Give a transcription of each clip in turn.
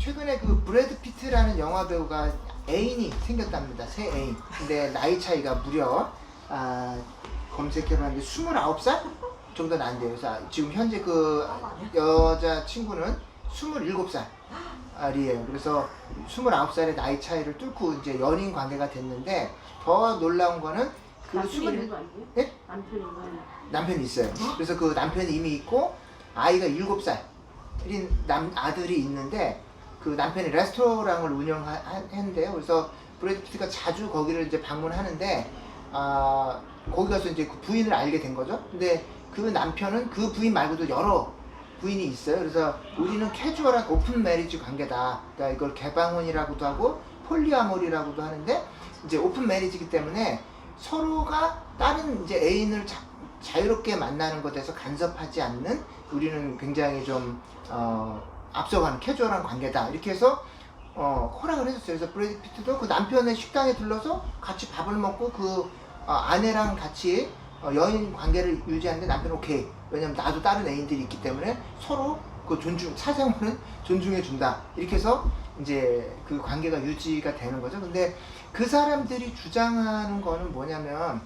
최근에 그 브래드 피트라는 영화 배우가 애인이 생겼답니다. 새 애인. 근데 나이 차이가 무려 검색해봤는데 29살 정도 난대요. 그래서 지금 현재 그 여자 친구는 27살이에요. 그래서 29살의 나이 차이를 뚫고 이제 연인 관계가 됐는데 더 놀라운 거는 그 남편이 있는 거 아니에요? 예? 남편이 있는 남편이 있어요. 그래서 그 남편이 이미 있고 아이가 7살인 아들이 있는데 그 남편이 레스토랑을 운영했는데요. 그래서 브래드 피트가 자주 거기를 이제 방문하는데 거기 가서 이제 그 부인을 알게 된 거죠. 근데 그 남편은 그 부인 말고도 여러 부인이 있어요. 그래서 우리는 캐주얼한 오픈 메리지 관계다. 그러니까 이걸 개방혼이라고도 하고 폴리아모리라고도 하는데 이제 오픈 메리지이기 때문에 서로가 다른 이제 애인을 자유롭게 만나는 것에서 간섭하지 않는 우리는 굉장히 좀 앞서가는 캐주얼한 관계다. 이렇게 해서 허락을 해줬어요. 그래서 브래드 피트도 그 남편의 식당에 들러서 같이 밥을 먹고 그 아내랑 같이 여인 관계를 유지하는데 남편은 오케이. 왜냐면 나도 다른 애인들이 있기 때문에 서로 그 사생활은 존중해 준다. 이렇게 해서 이제 그 관계가 유지가 되는 거죠. 근데 그 사람들이 주장하는 거는 뭐냐면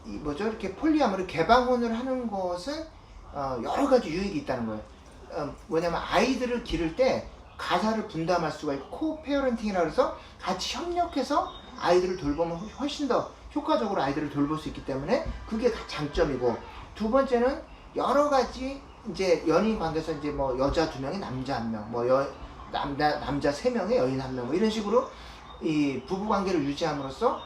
뭐죠? 이렇게 폴리아모리 개방혼을 하는 것은 여러 가지 유익이 있다는 거예요. 뭐냐면 아이들을 기를 때 가사를 분담할 수가 있고 코페어런팅이라고 해서 같이 협력해서 아이들을 돌보면 훨씬 더 효과적으로 아이들을 돌볼 수 있기 때문에 그게 장점이고, 두 번째는 여러 가지 이제 연인 관계에서 이제 뭐 여자 2명에 남자 1명, 뭐 남자 3명에 여인 1명, 뭐 이런 식으로 이 부부 관계를 유지함으로써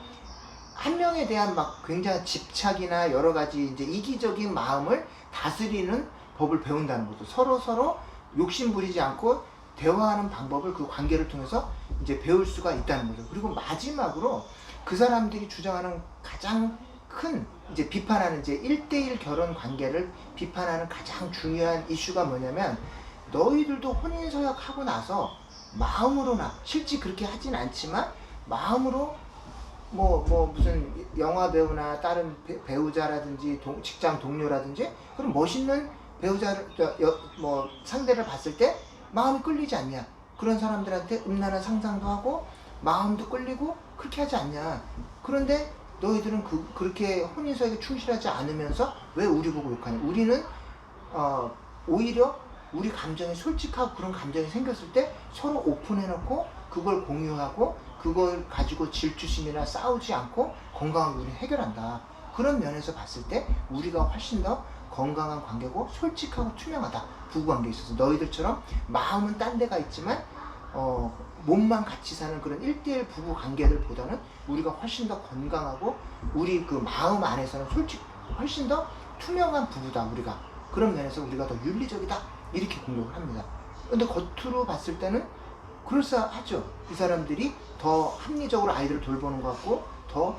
한 명에 대한 막 굉장한 집착이나 여러 가지 이제 이기적인 마음을 다스리는 법을 배운다는 거죠. 서로 욕심 부리지 않고 대화하는 방법을 그 관계를 통해서 이제 배울 수가 있다는 거죠. 그리고 마지막으로 그 사람들이 주장하는 가장 큰 이제 비판하는 이제 1대1 결혼 관계를 비판하는 가장 중요한 이슈가 뭐냐면, 너희들도 혼인서약하고 나서 마음으로나 실제 그렇게 하진 않지만 마음으로 뭐 무슨 영화 배우나 다른 배우자라든지 직장 동료라든지 그런 멋있는 배우자를 뭐 상대를 봤을 때 마음이 끌리지 않냐? 그런 사람들한테 음란한 상상도 하고 마음도 끌리고 그렇게 하지 않냐? 그런데 너희들은 그렇게 혼인서약에 충실하지 않으면서 왜 우리 보고 욕하냐? 우리는 오히려 우리 감정이 솔직하고 그런 감정이 생겼을 때 서로 오픈해놓고 그걸 공유하고 그걸 가지고 질투심이나 싸우지 않고 건강하게 우리는 해결한다. 그런 면에서 봤을 때 우리가 훨씬 더 건강한 관계고 솔직하고 투명하다. 부부관계에 있어서 너희들처럼 마음은 딴 데가 있지만 몸만 같이 사는 그런 1대1 부부관계들보다는 우리가 훨씬 더 건강하고 우리 그 마음 안에서는 훨씬 더 투명한 부부다. 우리가 그런 면에서 우리가 더 윤리적이다. 이렇게 공격을 합니다. 근데 겉으로 봤을 때는 그럴싸하죠. 이 사람들이 더 합리적으로 아이들을 돌보는 것 같고 더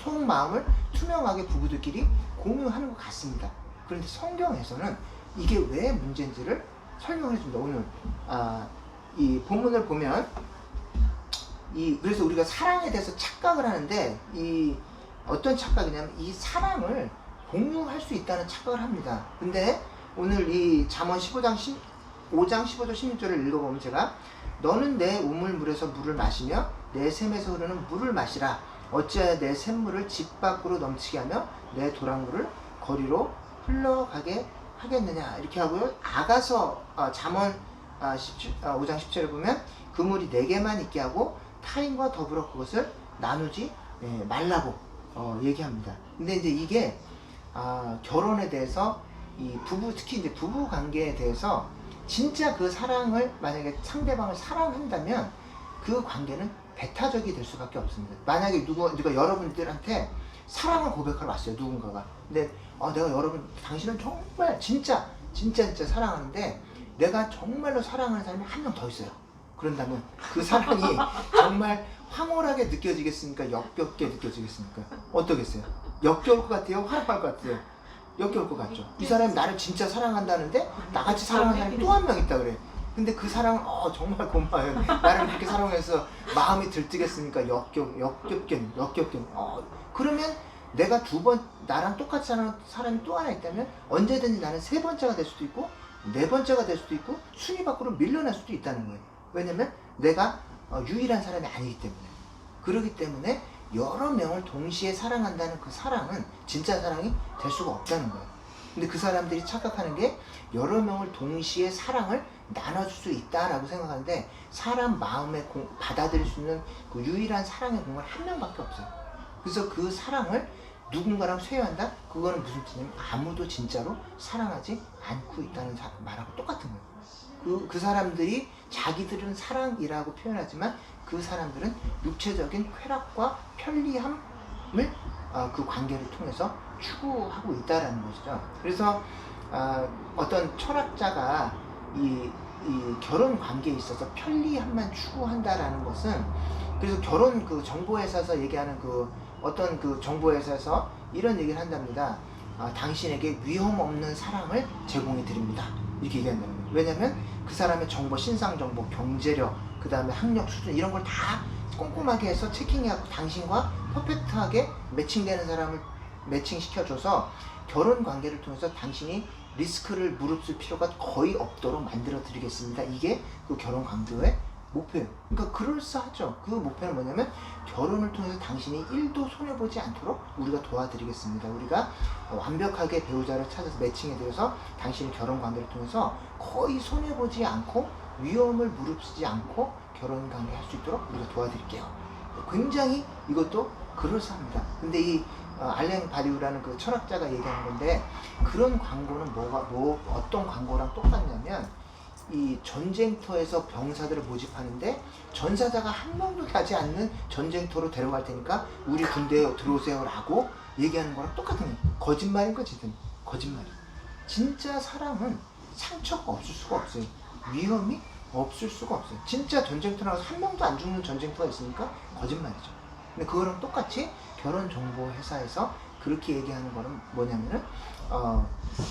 속마음을 투명하게 부부들끼리 공유하는 것 같습니다. 그런데 성경에서는 이게 왜 문제인지를 설명해 줍니다. 오늘 이 본문을 보면 그래서 우리가 사랑에 대해서 착각을 하는데 어떤 착각이냐면 이 사랑을 공유할 수 있다는 착각을 합니다. 근데 오늘 이 잠언 5장 15절 16절을 읽어보면 제가 너는 내 우물물에서 물을 마시며 내 샘에서 흐르는 물을 마시라. 어찌하여 내 샘물을 집 밖으로 넘치게 하며 내 도랑물을 거리로 흘러가게 하겠느냐. 이렇게 하고요. 잠언 5장 10절에 보면 그 물이 내게만 있게 하고 타인과 더불어 그것을 나누지 말라고 얘기합니다. 근데 이제 이게 결혼에 대해서 특히 이제 부부 관계에 대해서 진짜 그 사랑을 만약에 상대방을 사랑한다면 그 관계는 배타적이 될 수밖에 없습니다. 만약에 누가 여러분들한테 사랑을 고백하러 왔어요. 누군가가. 근데 내가 당신은 정말 진짜 사랑하는데 내가 정말로 사랑하는 사람이 한 명 더 있어요. 그런다면 그 사랑이 정말 황홀하게 느껴지겠습니까? 역겹게 느껴지겠습니까? 어떠겠어요? 역겨울 것 같아요? 화nap할 것 같아요? 역겨울 것 같죠? 이 사람이 나를 진짜 사랑한다는데 나같이 사랑하는 사람이 또 한 명 있다 그래. 근데 그 사랑은 정말 고마워요. 나를 그렇게 사랑해서 마음이 들뜨겠습니까? 역겹게. 그러면 내가 나랑 똑같이 사는 사람이 또 하나 있다면 언제든지 나는 3번째가 될 수도 있고 네 번째가 될 수도 있고 순위 밖으로 밀려날 수도 있다는 거예요. 왜냐면 내가 유일한 사람이 아니기 때문에. 그렇기 때문에 여러 명을 동시에 사랑한다는 그 사랑은 진짜 사랑이 될 수가 없다는 거예요. 근데 그 사람들이 착각하는 게 여러 명을 동시에 사랑을 나눠줄 수 있다라고 생각하는데, 사람 마음에 받아들일 수 있는 그 유일한 사랑의 공간 한 명밖에 없어요. 그래서 그 사랑을 누군가랑 쇄유한다? 그거는 무슨 뜻이냐면 아무도 진짜로 사랑하지 않고 있다는 말하고 똑같은 거예요. 그 사람들이 자기들은 사랑이라고 표현하지만 그 사람들은 육체적인 쾌락과 편리함을 그 관계를 통해서 추구하고 있다라는 것이죠. 그래서 어떤 철학자가 이 결혼 관계에 있어서 편리함만 추구한다라는 것은, 그래서 결혼 그 정보회사에서 얘기하는 어떤 정보회사에서 이런 얘기를 한답니다. 당신에게 위험 없는 사랑을 제공해 드립니다. 이렇게 얘기한다는 거예요. 왜냐면 그 사람의 정보, 신상 정보, 경제력, 그 다음에 학력 수준 이런 걸 다 꼼꼼하게 해서 체킹해갖고 당신과 퍼펙트하게 매칭되는 사람을 매칭시켜줘서 결혼 관계를 통해서 당신이 리스크를 무릅쓸 필요가 거의 없도록 만들어 드리겠습니다. 이게 그 결혼 관계의 목표예요. 그러니까 그럴싸하죠. 그 목표는 뭐냐면 결혼을 통해서 당신이 1도 손해보지 않도록 우리가 도와드리겠습니다. 우리가 완벽하게 배우자를 찾아서 매칭해드려서 당신이 결혼 관계를 통해서 거의 손해보지 않고 위험을 무릅쓰지 않고 결혼 관계 할 수 있도록 우리가 도와드릴게요. 굉장히 이것도 그럴싸합니다. 근데 이 알랭 바리우라는 그 철학자가 얘기하는 건데, 그런 광고는 어떤 광고랑 똑같냐면, 이 전쟁터에서 병사들을 모집하는데 전사자가 한 명도 나지 않는 전쟁터로 데려갈 테니까 우리 군대에 들어오세요 라고 얘기하는 거랑 똑같은 거예요. 거짓말인 거지. 거짓말이. 진짜 사랑은 상처가 없을 수가 없어요. 위험이 없을 수가 없어요. 진짜 전쟁터 나가서 한 명도 안 죽는 전쟁터가 있으니까 거짓말이죠. 근데 그거랑 똑같이 결혼정보회사에서 그렇게 얘기하는 거는 뭐냐면은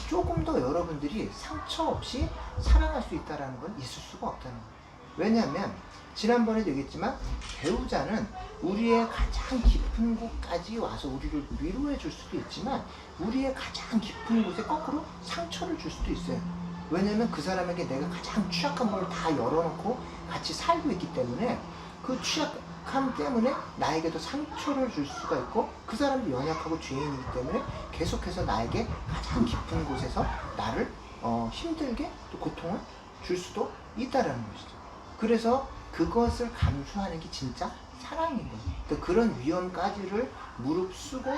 조금 더 여러분들이 상처 없이 사랑할 수 있다는 건 있을 수가 없다는 거예요. 왜냐하면 지난번에도 얘기했지만 배우자는 우리의 가장 깊은 곳까지 와서 우리를 위로해 줄 수도 있지만 우리의 가장 깊은 곳에 거꾸로 상처를 줄 수도 있어요. 왜냐하면 그 사람에게 내가 가장 취약한 걸 다 열어놓고 같이 살고 있기 때문에 그 취약함 때문에 나에게도 상처를 줄 수가 있고, 그 사람도 연약하고 죄인이기 때문에 계속해서 나에게 가장 깊은 곳에서 나를 힘들게 또 고통을 줄 수도 있다라는 것이죠. 그래서 그것을 감수하는 게 진짜 사랑인 거예요. 그러니까 그런 위험까지를 무릅쓰고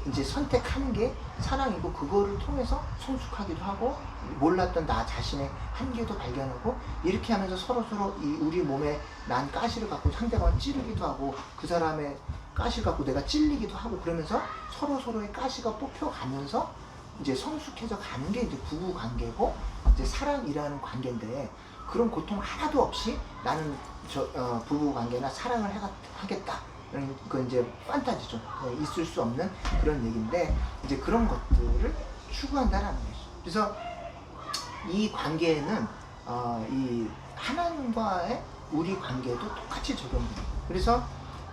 이제 선택하는 게 사랑이고, 그거를 통해서 성숙하기도 하고 몰랐던 나 자신의 한계도 발견하고, 이렇게 하면서 서로서로 우리 몸에 난 가시를 갖고 상대방을 찌르기도 하고 그 사람의 가시를 갖고 내가 찔리기도 하고, 그러면서 서로서로의 가시가 뽑혀가면서 이제 성숙해져 가는 게 이제 부부 관계고 이제 사랑이라는 관계인데, 그런 고통 하나도 없이 나는 부부 관계나 사랑을 하겠다. 그건 이제 판타지죠. 있을 수 없는 그런 얘기인데, 이제 그런 것들을 추구한다는 거죠. 그래서 이 관계에는 이 하나님과의 우리 관계도 똑같이 적용돼요. 그래서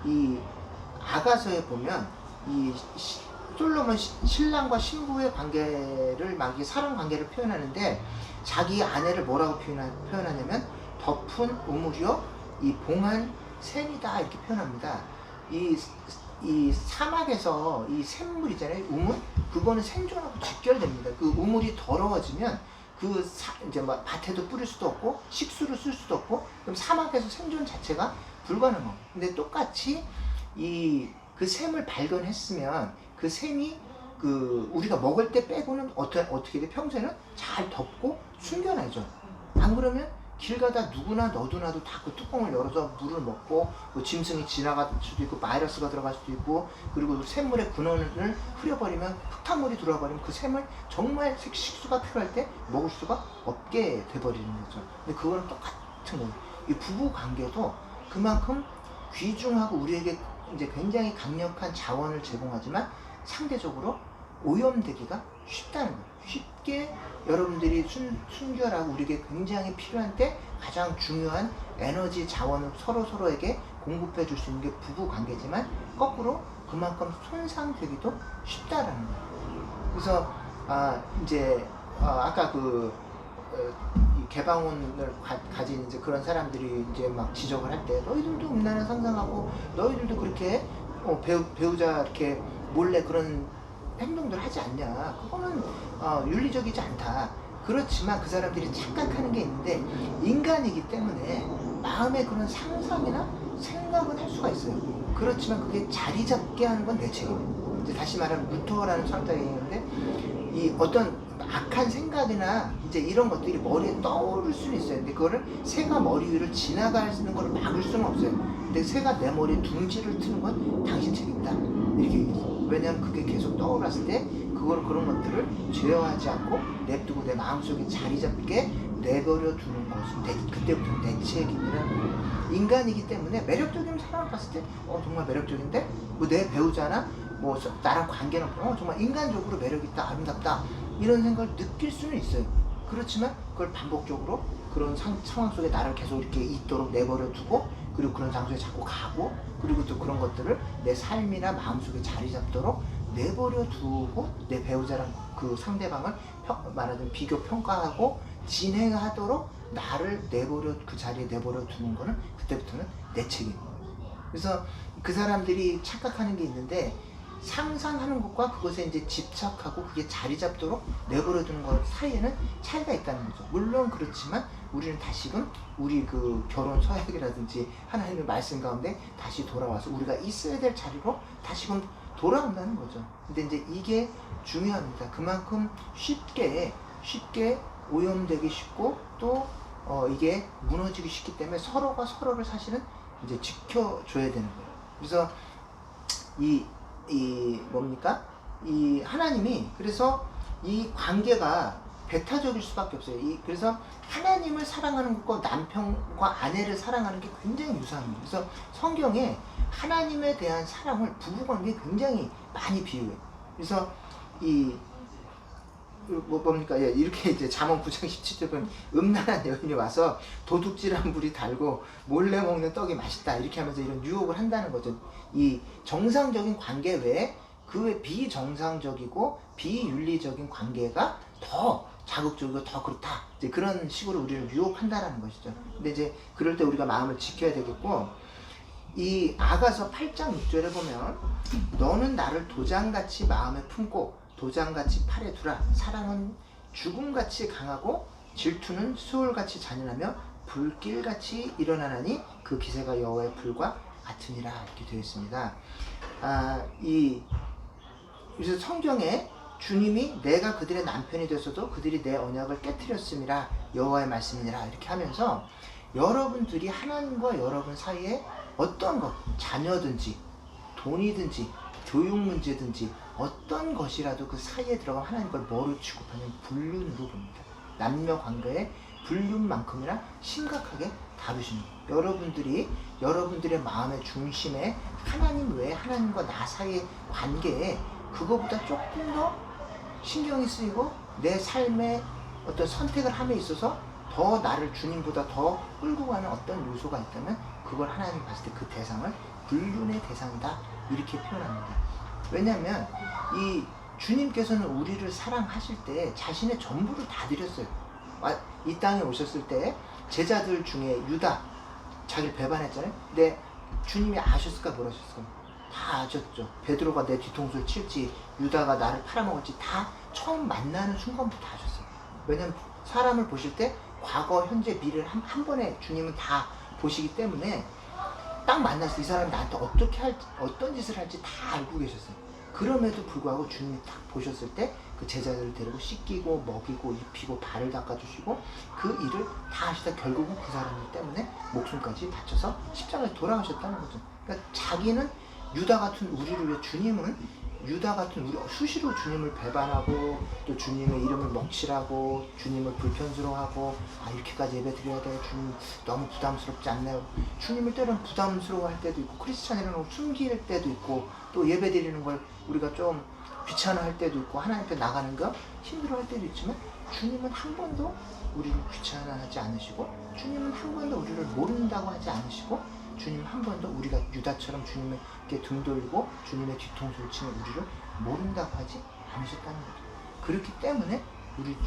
이 아가서에 보면 이 솔로몬 신랑과 신부의 관계를 막 사랑 관계를 표현하는데, 자기 아내를 뭐라고 표현하냐면 덮은 우물이요 이 봉한 샘이다 이렇게 표현합니다. 이 사막에서 이 샘물 있잖아요, 우물, 그거는 생존하고 직결됩니다. 그 우물이 더러워지면 이제 막 밭에도 뿌릴 수도 없고 식수를 쓸 수도 없고, 그럼 사막에서 생존 자체가 불가능합니다. 근데 똑같이 그 샘을 발견했으면 그 샘이 우리가 먹을 때 빼고는 어떻게 돼? 평소에는 잘 덮고 숨겨놔야죠. 안 그러면 길 가다 누구나 너도나도 다 그 뚜껑을 열어서 물을 먹고 짐승이 지나갈 수도 있고 바이러스가 들어갈 수도 있고, 그리고 샘물의 근원을 흐려버리면 흙탕물이 들어와버리면 그 샘을 정말 식수가 필요할 때 먹을 수가 없게 돼버리는 거죠. 근데 그거는 똑같은 거예요. 이 부부 관계도 그만큼 귀중하고 우리에게 이제 굉장히 강력한 자원을 제공하지만 상대적으로 오염되기가 쉽다는 거예요. 쉽게 여러분들이 순결하고 우리에게 굉장히 필요한 때 가장 중요한 에너지 자원을 서로에게 공급해 줄 수 있는 게 부부 관계지만, 거꾸로 그만큼 손상되기도 쉽다라는 거예요. 그래서 이제 아까 이 개방혼을 가진 이제 그런 사람들이 이제 막 지적을 할 때 너희들도 음란한 상상하고 너희들도 그렇게 배우자 이렇게 몰래 그런 행동들 하지 않냐, 그거는 윤리적이지 않다. 그렇지만 그 사람들이 착각하는 게 있는데, 인간이기 때문에 마음에 그런 상상이나 생각은 할 수가 있어요. 그렇지만 그게 자리 잡게 하는 건 내 책임이에요. 이제 다시 말하면 루터라는 철학자가 얘기했는데, 이 어떤 악한 생각이나 이제 이런 것들이 머리에 떠오를 수는 있어요. 근데 그거를 새가 머리 위를 지나가는 걸 막을 수는 없어요. 근데 새가 내 머리에 둥지를 트는 건 당신 책임이다, 이렇게 얘기했어요. 왜냐하면 그게 계속 떠올랐을 때 그걸, 그런 것들을 제어하지 않고 냅두고 내 마음속에 자리 잡게 내버려 두는 것은 그때부터 내 책임이라는 거예요. 인간이기 때문에 매력적인 사람을 봤을 때 정말 매력적인데, 뭐 내 배우자나 뭐 나랑 관계는 정말 인간적으로 매력있다, 아름답다, 이런 생각을 느낄 수는 있어요. 그렇지만 그걸 반복적으로 그런 상황 속에 나를 계속 이렇게 있도록 내버려 두고, 그리고 그런 장소에 자꾸 가고, 그리고 또 그런 것들을 내 삶이나 마음속에 자리 잡도록 내버려 두고, 내 배우자랑 그 상대방을 말하자면 비교 평가하고 진행하도록 나를 내버려, 그 자리에 내버려 두는 거는 그때부터는 내 책임이에요. 그래서 그 사람들이 착각하는 게 있는데, 상상하는 것과 그것에 이제 집착하고 그게 자리 잡도록 내버려 두는 것 사이에는 차이가 있다는 거죠. 물론 그렇지만 우리는 다시금 우리 그 결혼 서약이라든지 하나님의 말씀 가운데 다시 돌아와서 우리가 있어야 될 자리로 다시금 돌아온다는 거죠. 근데 이제 이게 중요합니다. 그만큼 쉽게 오염되기 쉽고, 또 이게 무너지기 쉽기 때문에 서로가 서로를 사실은 이제 지켜줘야 되는 거예요. 그래서 이 하나님이, 그래서 이 관계가 배타적일 수밖에 없어요. 그래서 하나님을 사랑하는 것과 남편과 아내를 사랑하는 게 굉장히 유사합니다. 그래서 성경에 하나님에 대한 사랑을 부부관계에 굉장히 많이 비유해요. 그래서 이렇게 이제 잠언 9장 17절 보면, 음란한 여인이 와서 도둑질한 불이 달고 몰래 먹는 떡이 맛있다, 이렇게 하면서 이런 유혹을 한다는 거죠. 이 정상적인 관계 외에 그 외 비정상적이고 비윤리적인 관계가 더 자극적이고 더 그렇다, 이제 그런 식으로 우리를 유혹한다라는 것이죠. 근데 이제 그럴 때 우리가 마음을 지켜야 되겠고, 이 아가서 8장 6절에 보면, 너는 나를 도장같이 마음에 품고 도장같이 팔에 두라. 사랑은 죽음같이 강하고 질투는 수월같이 잔인하며 불길같이 일어나나니 그 기세가 여호와의 불과 같으니라, 이렇게 되어 있습니다. 그래서 성경에 주님이 내가 그들의 남편이 되어서도 그들이 내 언약을 깨트렸음이라, 여호와의 말씀이니라, 이렇게 하면서 여러분들이 하나님과 여러분 사이에 어떤 것, 자녀든지 돈이든지 교육 문제든지 어떤 것이라도 그 사이에 들어가면 하나님 걸 뭐로 취급하냐면 불륜으로 봅니다. 남녀 관계의 불륜만큼이나 심각하게 다루시는 거예요. 여러분들이 여러분들의 마음의 중심에 하나님 외에 하나님과 나 사이의 관계에 그거보다 조금 더 신경이 쓰이고 내 삶의 어떤 선택을 함에 있어서 더 나를 주님보다 더 끌고 가는 어떤 요소가 있다면, 그걸 하나님 봤을 때 그 대상을 불륜의 대상이다, 이렇게 표현합니다. 왜냐하면 이 주님께서는 우리를 사랑하실 때 자신의 전부를 다 드렸어요. 이 땅에 오셨을 때 제자들 중에 유다, 자기를 배반했잖아요. 근데 주님이 아셨을까, 뭘 아셨을까? 다 아셨죠. 베드로가 내 뒤통수를 칠지, 유다가 나를 팔아먹을지 다 처음 만나는 순간부터 다 아셨어요. 왜냐면 사람을 보실 때 과거, 현재, 미래를 한 번에 주님은 다 보시기 때문에 딱 만났을 때 이 사람이 나한테 어떻게 할지, 어떤 짓을 할지 다 알고 계셨어요. 그럼에도 불구하고 주님이 딱 보셨을 때 그 제자들을 데리고 씻기고 먹이고 입히고 발을 닦아주시고 그 일을 다 하시다 결국은 그 사람들 때문에 목숨까지 바쳐서 십자가에 돌아가셨다는 거죠. 그러니까 자기는 유다 같은 우리를 위해, 주님은 유다 같은 우리 수시로 주님을 배반하고 또 주님의 이름을 먹칠하고 주님을 불편스러워하고, 이렇게까지 예배 드려야 돼, 주님 너무 부담스럽지 않나요? 주님을 때로는 부담스러워할 때도 있고, 크리스찬이라는 걸 숨길 때도 있고, 또 예배 드리는 걸 우리가 좀 귀찮아할 때도 있고, 하나님 앞에 나가는 거 힘들어할 때도 있지만, 주님은 한 번도 우리를 귀찮아하지 않으시고, 주님은 한 번도 우리를 모른다고 하지 않으시고, 주님 한 번도 우리가 유다처럼 주님에게 등 돌리고 주님의 뒤통수를 치는 우리를 모른다고 하지 않으셨다는 거죠. 그렇기 때문에 우리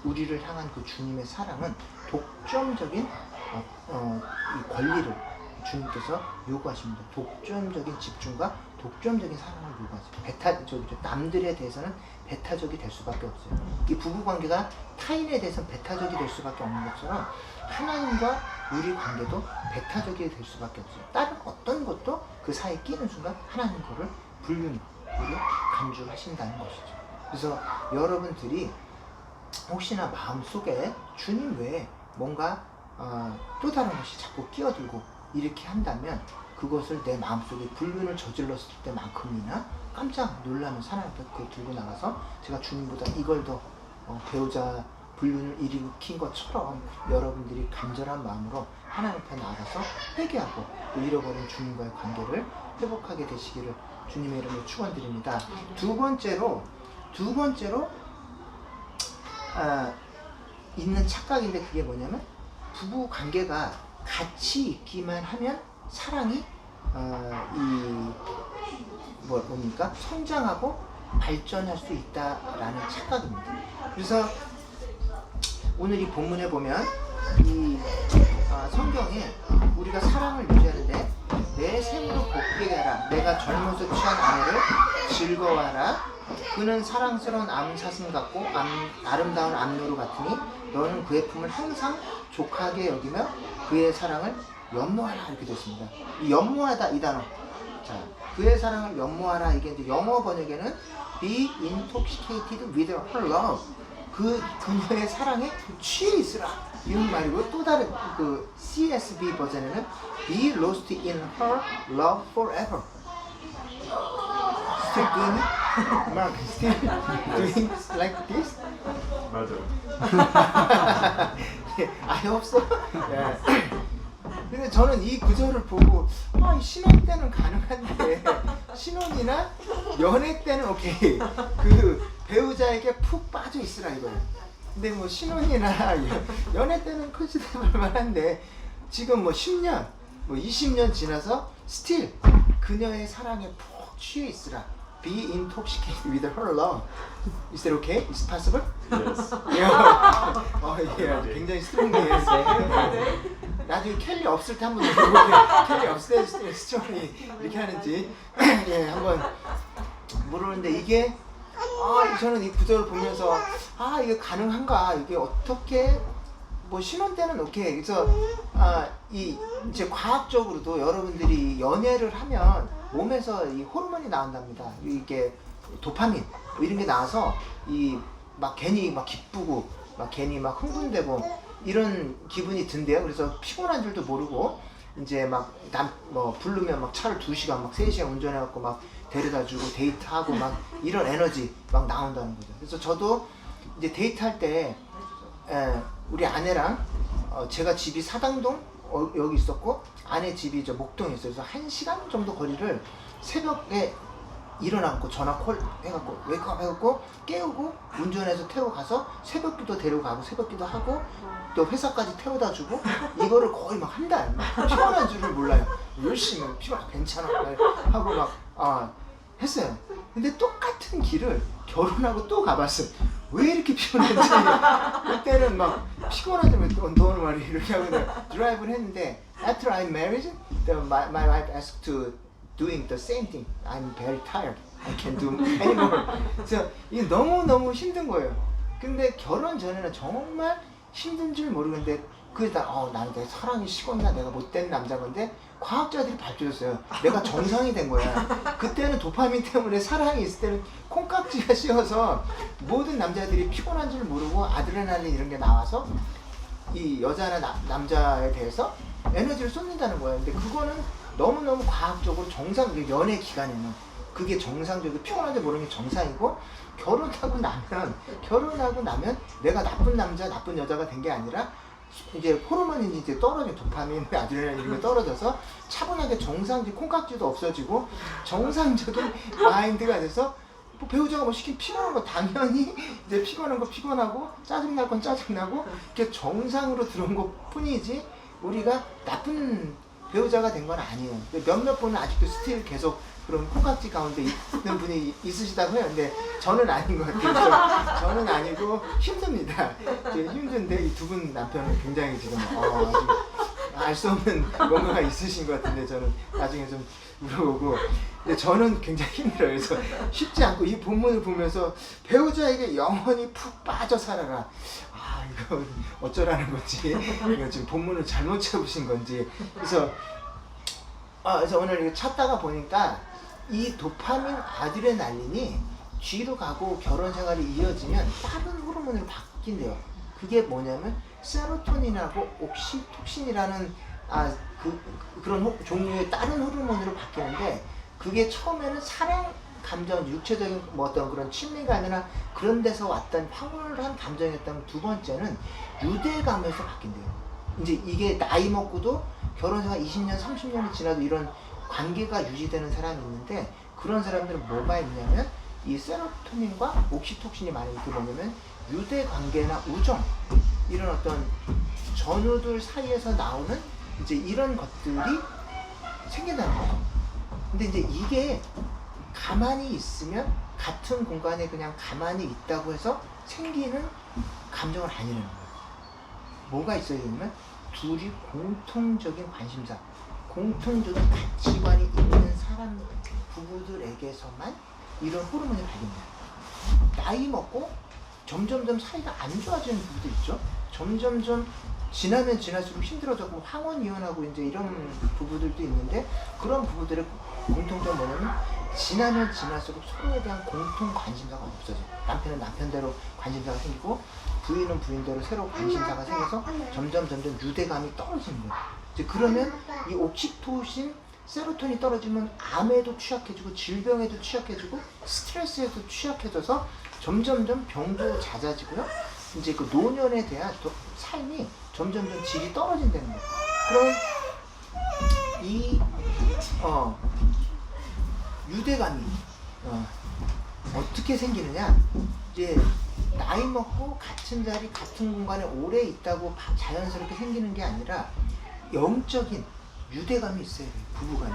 우리를 향한 그 주님의 사랑은 독점적인 이 권리를 주님께서 요구하십니다. 독점적인 집중과 독점적인 사랑을 요구하세요. 남들에 대해서는 배타적이 될 수밖에 없어요. 이 부부관계가 타인에 대해서는 배타적이 될 수밖에 없는 것처럼 하나님과 우리 관계도 배타적이 될 수밖에 없어요. 다른 어떤 것도 그 사이에 끼는 순간 하나님 거를 불륜으로 간주하신다는 것이죠. 그래서 여러분들이 혹시나 마음속에 주님 외에 뭔가 또 다른 것이 자꾸 끼어들고 이렇게 한다면 그것을 내 마음속에 불륜을 저질렀을 때만큼이나 깜짝 놀라면서 하나님 앞에 그걸 들고 나가서 제가 주님보다 이걸 더 배우자 불륜을 일으킨 것처럼 여러분들이 간절한 마음으로 하나님 앞에 나가서 회개하고 또 잃어버린 주님과의 관계를 회복하게 되시기를 주님의 이름으로 축원드립니다. 두 번째로 있는 착각인데 그게 뭐냐면 부부 관계가 같이 있기만 하면 사랑이 뭡니까? 성장하고 발전할 수 있다라는 착각입니다. 그래서 오늘 이 본문에 보면 이 성경에 우리가 사랑을 유지하는데 내 샘으로 곱게 하라. 내가 젊어서 취한 아내를 즐거워하라. 그는 사랑스러운 암사슴 같고 아름다운 암노루 같으니 너는 그의 품을 항상 족하게 여기며 그의 사랑을 연모하라. 이렇게 됐습니다. 이 연모하다 이 단어. 자, 그의 사랑을 연모하라. 이게 이제 영어 번역에는 be intoxicated with her love. 그녀의 사랑에 취해 있으라. 이런 말이고 또 다른 그 CSB 버전에는 be lost in her love forever. Still doing it? Mark, still doing like this? 맞아. I hope so. 근데 저는 이 구절을 보고 신혼 때는 가능한데 신혼이나 연애 때는 오케이 그 배우자에게 푹 빠져 있으라 이거예요. 근데 뭐 신혼이나 연애 때는 컨시더블 만한데 지금 뭐 10년, 뭐 20년 지나서 still 그녀의 사랑에 푹 취해 있으라. Be intoxicated with her love. Is that okay? Is it possible? Yes. 굉장히 스트롱해. 나중에 켈리 없을 때 한번 물어볼게요. 켈리 없을 때 스토리 이렇게 하는지 한번 물어보는데 이게 저는 이 구절을 보면서 이게 가능한가? 이게 어떻게 뭐 신혼 때는 오케이. 그래서 이제 과학적으로도 여러분들이 연애를 하면 몸에서 이 호르몬이 나온답니다. 이게 도파민 뭐 이런 게 나와서 이 막 괜히 막 기쁘고 막 괜히 막 흥분되고 이런 기분이 든대요. 그래서 피곤한 줄도 모르고 이제 막 부르면 막 차를 2시간 막 3시간 운전해갖고 막 데려다주고 데이트하고 막 이런 에너지 막 나온다는 거죠. 그래서 저도 이제 데이트할 때 우리 아내랑 제가 집이 사당동 여기 있었고 아내 집이 저 목동에 있어요. 그래서 1시간 정도 거리를 새벽에 일어나고 전화 콜 해갖고 웨이크업 해갖고 깨우고 운전해서 태워 가서 새벽기도 데려가고 새벽기도 하고 또 회사까지 태워다 주고 이거를 거의 막 한 달 피곤한 줄을 몰라요. 열심히 피곤해 괜찮아 하고 막 했어요. 근데 똑같은 길을 결혼하고 또 가봤어요. 왜 이렇게 피곤한지 그때는 막 피곤하다면 너 말이 이렇게 하고 드라이브를 했는데 after I'm married, my wife asked to doing the same thing. I'm very tired. I can't do anymore. 그래서 이게 너무 힘든 거예요. 근데 결혼 전에는 정말 힘든 줄 모르겠는데 나는 내 사랑이 식었나 내가 못된 남자 건데 과학자들이 밝혀줬어요. 내가 정상이 된 거야. 그때는 도파민 때문에 사랑이 있을 때는 콩깍지가 씌어서 모든 남자들이 피곤한 줄 모르고 아드레날린 이런 게 나와서 이 여자나 남자에 대해서 에너지를 쏟는다는 거예요. 근데 그거는 너무너무 과학적으로 연애 기간에는 그게 정상적이고 피곤한지 모르는 게 정상이고 결혼하고 나면 내가 나쁜 남자, 나쁜 여자가 된 게 아니라 이제 호르몬이 이제 떨어져 도파민, 아드레날린 이런 게 떨어져서 차분하게 정상적인 콩깍지도 없어지고 정상적인 마인드가 돼서 뭐 배우자가 뭐 시킨 피곤한 거 당연히 이제 피곤한 거 피곤하고 짜증날 건 짜증나고 이렇게 정상으로 들어온 것 뿐이지 우리가 나쁜 배우자가 된 건 아니에요. 몇몇 분은 아직도 스틸 계속 그런 콩깍지 가운데 있는 분이 있으시다고 해요. 근데 저는 아닌 것 같아요. 저는 아니고 힘듭니다. 힘든데 이 두 분 남편은 굉장히 지금 아주 알 수 없는 뭔가가 있으신 것 같은데 저는 나중에 좀 물어보고. 근데 저는 굉장히 힘들어요. 그래서 쉽지 않고 이 본문을 보면서 배우자에게 영원히 푹 빠져 살아라. 아 이거 어쩌라는 건지, 이거 지금 본문을 잘못 잡으신 건지. 그래서 오늘 이거 찾다가 보니까 이 도파민 아드레날린이 뒤로 가고 결혼 생활이 이어지면 다른 호르몬으로 바뀐대요. 그게 뭐냐면 세로토닌하고 옥시톡신이라는 그런 종류의 다른 호르몬으로 바뀌는데, 그게 처음에는 사랑 감정, 육체적인 어떤 그런 친밀감이나 그런 데서 왔던 황홀한 감정이었다면, 두 번째는 유대감에서 바뀐대요. 이제 이게 나이 먹고도 결혼생활 20년, 30년이 지나도 이런 관계가 유지되는 사람이 있는데, 그런 사람들은 뭐가 있냐면 이 세로토닌과 옥시톡신이 많은 게 뭐냐면 유대 관계나 우정, 이런 어떤 전우들 사이에서 나오는 이제 이런 것들이 생긴다는 거죠. 근데 이제 이게 가만히 있으면, 같은 공간에 그냥 가만히 있다고 해서 생기는 감정은 아니라는 거예요. 뭐가 있어야 되냐면 둘이 공통적인 관심사, 공통적인 가치관이 있는 사람, 부부들에게서만 이런 호르몬이 발견돼요. 나이 먹고 점점점 사이가 안 좋아지는 부부도 있죠. 점점점 지나면 지날수록 힘들어졌고 황혼 이혼하고 이제 이런 부부들도 있는데, 그런 부부들의 공통점 뭐냐면 지나면 지날수록 서로에 대한 공통 관심사가 없어져. 남편은 남편대로 관심사가 생기고 부인은 부인대로 새로 관심사가 생겨서 점점 유대감이 떨어지는 거예요. 이제 그러면 이 옥시토신, 세로토닌이 떨어지면 암에도 취약해지고 질병에도 취약해지고 스트레스에도 취약해져서 점점점 병도 잦아지고요. 이제 그 노년에 대한 삶이 점점점 질이 떨어진다는 거예요. 그럼 이 유대감이 어떻게 생기느냐? 이제 나이 먹고 같은 자리, 같은 공간에 오래 있다고 자연스럽게 생기는 게 아니라 영적인 유대감이 있어야 돼요. 부부간에.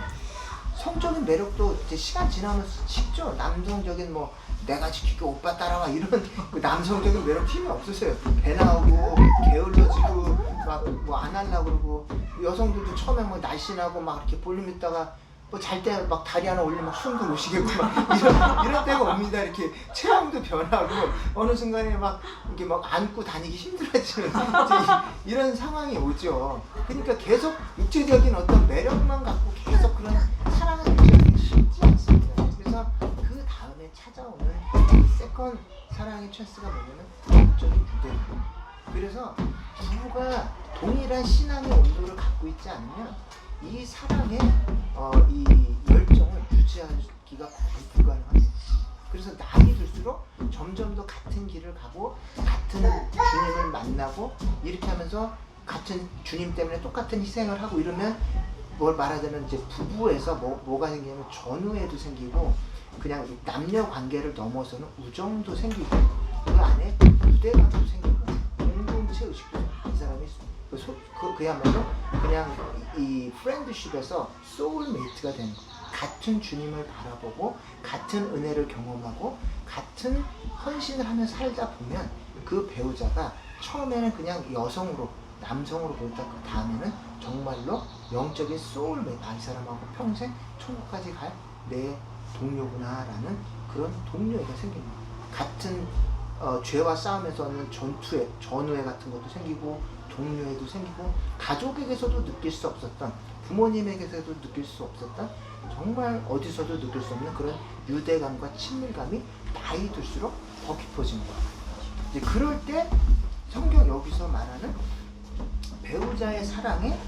성적인 매력도 이제 시간 지나면서 식죠. 남성적인 뭐 내가 지킬게 오빠 따라와 이런 그 남성적인 매력 힘이 없으세요. 배 나오고 게을러지고 막 뭐 안 하려고 그러고, 여성들도 처음에 뭐 날씬하고 막 이렇게 볼륨 있다가 뭐 잘 때 막 다리 하나 올리면 막 숨도 못 쉬겠고 막 이런 때가 옵니다. 이렇게 체형도 변하고 어느 순간에 막 이렇게 막 안고 다니기 힘들어지는 이런 상황이 오죠. 그러니까 계속 육체적인 어떤 매력만 갖고 계속 그런 사랑을 유지하기 쉽지 않습니다. 그래서 그 다음에 찾아오는 세컨 사랑의 찬스가 뭐냐면 영적인 유대감. 그래서 부부가 동일한 신앙의 온도를 갖고 있지 않으면 이 사랑의 이 열정을 유지하기가 거의 불가능합니다. 그래서 나이 들수록 점점 더 같은 길을 가고 같은 주님을 만나고 이렇게 하면서 같은 주님 때문에 똑같은 희생을 하고 이러면, 뭘 말하자면 이제 부부에서 뭐가 생기냐면 전우애도 생기고, 그냥 남녀 관계를 넘어서는 우정도 생기고, 그 안에 유대감도 생기고 공동체 의식도 생기고, 이 사람이 그야말로 그냥 이 프렌드십에서 소울메이트가 되는 거. 같은 주님을 바라보고 같은 은혜를 경험하고 같은 헌신을 하면서 살다 보면 그 배우자가 처음에는 그냥 여성으로, 남성으로 보였다, 그 다음에는 정말로 영적인 소울메이트, 이 사람하고 평생 천국까지 갈 내 동료구나 라는 그런 동료애가 생깁니다. 같은 죄와 싸움에서 하는 전우애 같은 것도 생기고, 동료애도 생기고, 가족에게서도 느낄 수 없었던, 부모님에게서도 느낄 수 없었던, 정말 어디서도 느낄 수 없는 그런 유대감과 친밀감이 나이 들수록 더 깊어지는 거예요. 이제 그럴 때 성경 여기서 말하는 배우자의 사랑에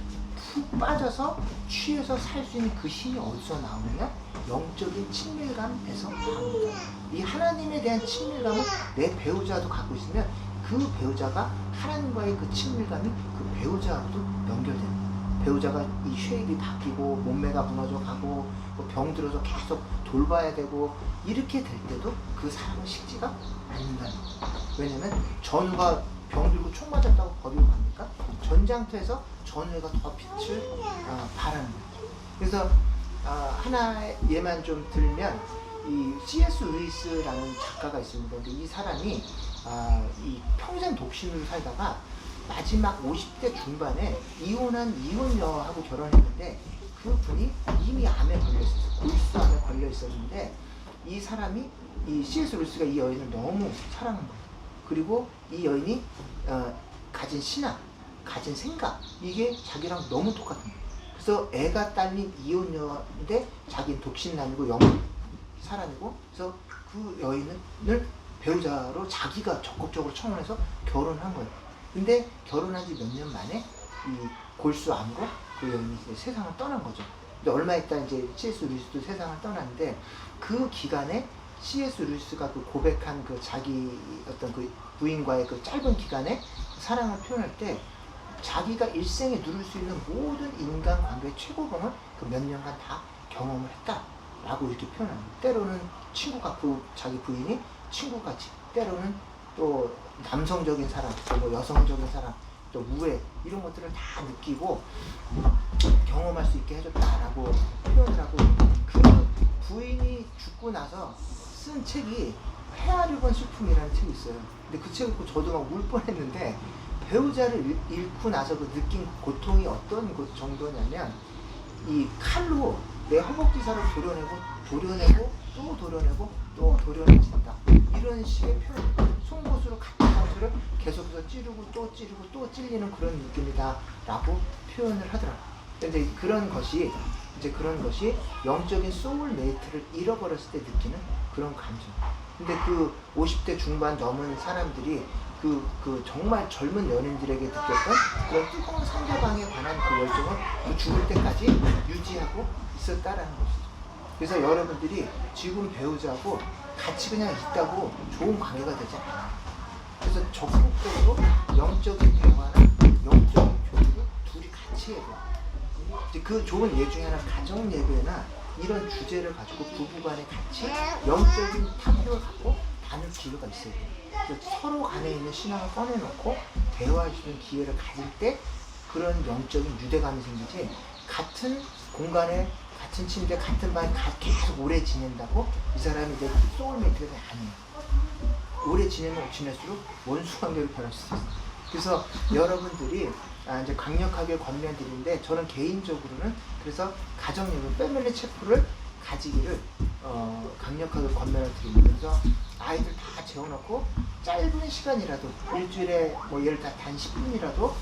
푹 빠져서 취해서 살 수 있는 그 힘이 어디서 나오느냐? 영적인 친밀감에서 나옵니다. 이 하나님에 대한 친밀감을 내 배우자도 갖고 있으면 그 배우자가 하나님과의 그 친밀감이 그 배우자하고도 연결되는 거예요. 배우자가 이 쉐입이 바뀌고 몸매가 무너져 가고 병 들어서 계속 돌봐야 되고 이렇게 될 때도 그 사랑은 식지가 않는다는 거예요. 왜냐면 전우가 병 들고 총 맞았다고 버리고 갑니까? 전장터에서 전우애가 더 빛을 발하는 거죠. 그래서 하나 예만 좀 들면 이 C.S. 루이스라는 작가가 있습니다. 근데 이 사람이 이 평생 독신으로 살다가 마지막 50대 중반에 이혼한 이혼녀하고 결혼했는데 그 분이 이미 암에 걸려 있었어요. 골수암에 걸려 있었는데 이 사람이 이 C.S. 루이스가 이 여인을 너무 사랑한 거예요. 그리고 이 여인이 가진 신앙, 가진 생각 이게 자기랑 너무 똑같은 거예요. 그래서 애가 딸린 이혼녀인데 자기는 독신남이고 영혼 사람이고 그래서 그 여인을 배우자로 자기가 적극적으로 청혼해서 결혼한 거예요. 근데 결혼한 지 몇 년 만에 이 골수암으로 그 여인이 이제 세상을 떠난 거죠. 근데 얼마 있다 이제 C.S. 루이스도 세상을 떠났는데 그 기간에 C.S. 루이스가 그 고백한 그 자기 어떤 그 부인과의 그 짧은 기간에 사랑을 표현할 때 자기가 일생에 누릴 수 있는 모든 인간관계의 최고봉을 그 몇 년간 다 경험을 했다라고 이렇게 표현합니다. 때로는 친구 같고 자기 부인이 친구같이, 때로는 또 남성적인 사람, 또 뭐 여성적인 사람, 또 우애 이런 것들을 다 느끼고 경험할 수 있게 해줬다라고 표현을 하고 그 부인이 죽고 나서 쓴 책이 헤아려 본 슬픔이라는 책이 있어요. 근데 그 책을 읽고 저도 막 울 뻔했는데 배우자를 잃고 나서 그 느낀 고통이 어떤 정도냐면 이 칼로 내 허벅지살을 도려내고 또 도려내고 또 도려내진다 이런 식의 표현, 송곳으로 같은 상처를 계속해서 찌르고 또 찌르고 또 찔리는 그런 느낌이다 라고 표현을 하더라고요. 근데 그런 것이 영적인 소울메이트를 잃어버렸을 때 느끼는 그런 감정. 근데 그 50대 중반 넘은 사람들이 그 정말 젊은 연인들에게 느꼈던 그런 뜨거운 상대방에 관한 그 열정을 그 죽을 때까지 유지하고 있었다라는 것이죠. 그래서 여러분들이 지금 배우자하고 같이 그냥 있다고 좋은 관계가 되지 않아요. 그래서 적극적으로 영적인 대화나 영적인 교류를 둘이 같이 해야 돼요. 그 좋은 예 중에 하나 가정 예배나 이런 주제를 가지고 부부간에 같이 영적인 탐구를 갖고 나눌 기회가 있어야 돼요. 서로 간에 있는 신앙을 꺼내놓고 대화할 수 있는 기회를 가질 때 그런 영적인 유대감이 생기지, 같은 공간에 같은 침대 같은 방에 계속 오래 지낸다고 이 사람이 내 소울메이트가 아니에요. 오래 지내면 지낼수록 원수관계로 변할 수 있어요. 그래서 여러분들이 이제 강력하게 권면드리는데 저는 개인적으로는 그래서 가정예배 패밀리 체프를 가지기를 강력하게 권면을 드립니다. 그래서 아이들 다 재워놓고 짧은 시간이라도 일주일에 뭐 예를 들어 단 10분이라도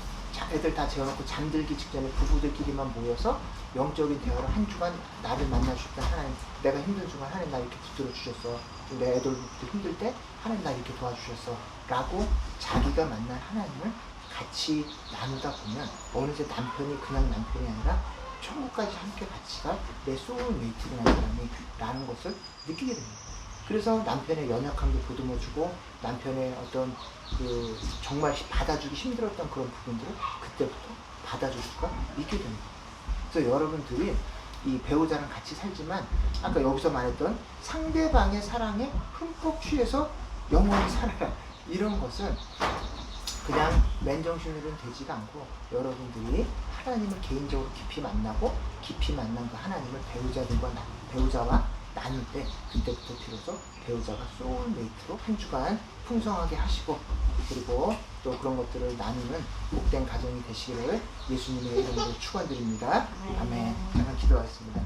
애들 다 재워놓고 잠들기 직전에 부부들끼리만 모여서 영적인 대화를 한 주간 나를 만날 수 있다. 하나님, 내가 힘든 순간 하나님 나 이렇게 붙들어 주셨어. 내 애들도 힘들 때 하나님 나 이렇게 도와주셨어 라고 자기가 만난 하나님을 같이 나누다 보면 어느새 남편이 그냥 남편이 아니라 천국까지 함께 같이 갈 내 소울메이트라는 사람이 라는 것을 느끼게 됩니다. 그래서 남편의 연약함도 보듬어주고 남편의 어떤 그 정말 받아주기 힘들었던 그런 부분들을 그때부터 받아줄 수가 있게 됩니다. 그래서 여러분들이 이 배우자랑 같이 살지만 아까 여기서 말했던 상대방의 사랑에 흠뻑 취해서 영원히 살아라 이런 것은 그냥 맨정신으로는 되지가 않고 여러분들이 하나님을 개인적으로 깊이 만나고 깊이 만난 그 하나님을 배우자와 나눌 때 그때부터 비로소 배우자가 소울메이트로 한 주간 풍성하게 하시고 그리고 또 그런 것들을 나누는 복된 가정이 되시기를 예수님의 이름으로 축원드립니다. 아멘. 잠깐 기도하겠습니다.